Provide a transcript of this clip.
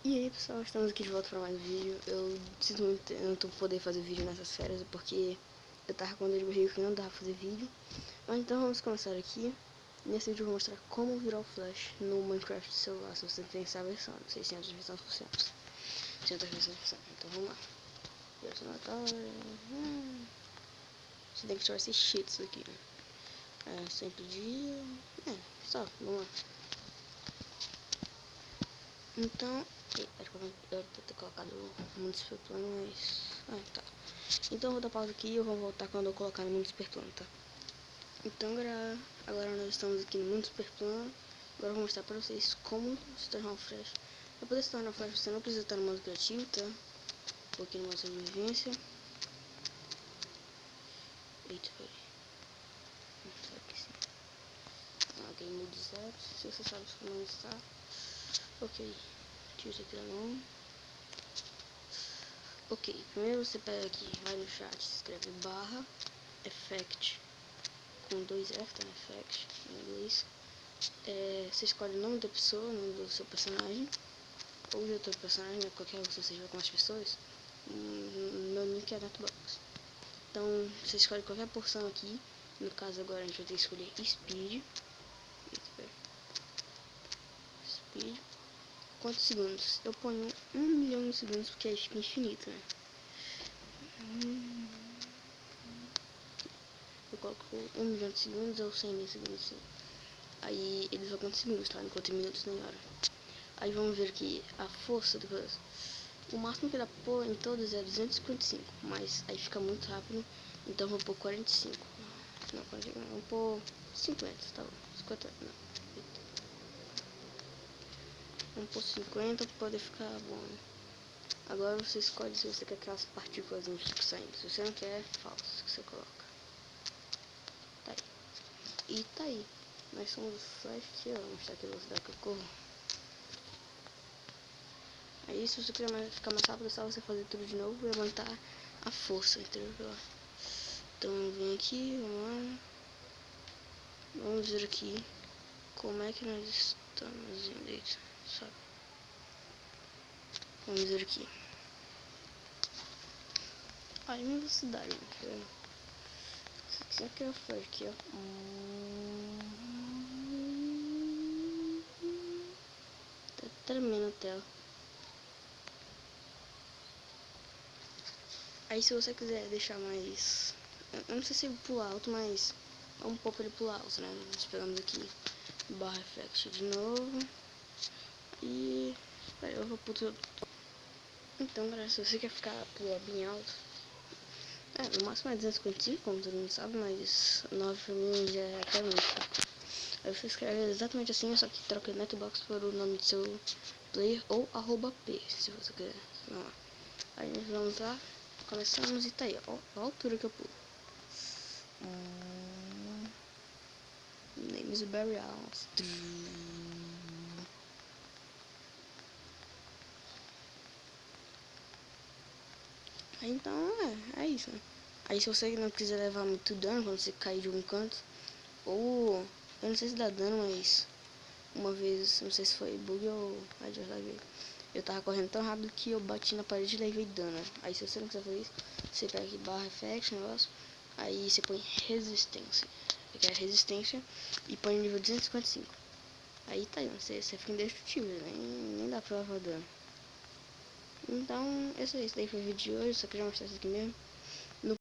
E aí pessoal, estamos aqui de volta para mais um vídeo. Eu sinto muito não tô poder fazer vídeo nessas férias porque eu tava com dor de barriga que não dava pra fazer vídeo. Mas então vamos começar aqui. Nesse vídeo eu vou mostrar como virar o Flash no Minecraft do celular, se você tem essa versão. Não sei se tem outra versão funciona. Se outra versão funciona. Então vamos lá. Você tem que tirar esses cheats aqui, né? Sempre dia. Só, vamos lá. Então, eu ter colocado o mundo super plano, mas... tá. Então eu vou dar pausa aqui e eu vou voltar quando eu colocar no mundo super plano, tá? Então, agora nós estamos aqui no mundo super plano. Agora eu vou mostrar pra vocês como se tornar um Flash. Pra poder se tornar um Flash, você não precisa estar no modo criativo, tá? Vou aqui no modo sobrevivência. Eita, peraí. Aqui sim. Game mode 0, se você sabe como está. Ok. Tira isso aqui da mão. Ok, primeiro você pega aqui, vai no chat, escreve barra effect com 2 F, tá? Effect em inglês. Você escolhe o nome da pessoa, o nome do seu personagem ou de outro personagem, né? Qualquer um que você seja com as pessoas. Meu nick é Netbox. Então você escolhe qualquer porção aqui. No caso agora a gente vai ter que escolher Speed. Speed. Quantos segundos? Eu ponho 1 milhão de segundos porque aí fica infinito, né? Eu coloco 1 milhão de segundos ou 100 mil segundos, assim. Aí eles vão quantos segundos, tá? Enquanto em minutos nem hora. Aí vamos ver aqui a força do coisa. O máximo que dá pra pôr em todos é 255, mas aí fica muito rápido. Então vou pôr 45. Não, 45 não, vou pôr 50, tá bom. 50, não. Vamos pôr 50 pra poder ficar bom, né? Agora você escolhe se você quer aquelas partículas saindo. Se você não quer, é falso que você coloca. Tá aí. E tá aí. Nós somos o Flash aqui, ó. Vou mostrar aqui a velocidade que eu corro. Aí se você quiser ficar mais rápido, é só você fazer tudo de novo e aumentar a força, entendeu? Então vem aqui, vamos lá. Vamos ver aqui como é que nós estamos indo, sabe? Vamos ver aqui. Olha a minha velocidade, né? Isso aqui é o Flash aqui, ó. Tá tremendo a tela. Aí se você quiser deixar mais... Eu não sei se pular alto, mas vamos pôr pra ele pular alto, né? Nós pegamos aqui barra effect de novo. E... Pera, eu vou pôr tudo. Então, galera, se você quer pular bem alto... no máximo é 255, como todo mundo sabe, mas 9 pra mim já é até muito, tá? Aí você escreve exatamente assim, só que troca Netbox por o nome do seu player ou @p, se você quiser. Vamos lá. Aí nós vamos lá, começamos e tá aí, ó a altura que eu pulo. Name is Barry Allen. Aí então é isso, né? Aí se você não quiser levar muito dano quando você cair de algum canto, ou eu não sei se dá dano, mas uma vez, não sei se foi bug ou eu tava correndo tão rápido que eu bati na parede e levei dano. Aí se você não quiser fazer isso, você pega aqui barra effect, negócio, aí você põe resistência, porque é resistência, e põe no nível 255. Aí tá aí, você fica indestrutível, nem dá pra levar dano. Então, esse daí foi o vídeo de hoje, só queria mostrar isso aqui mesmo.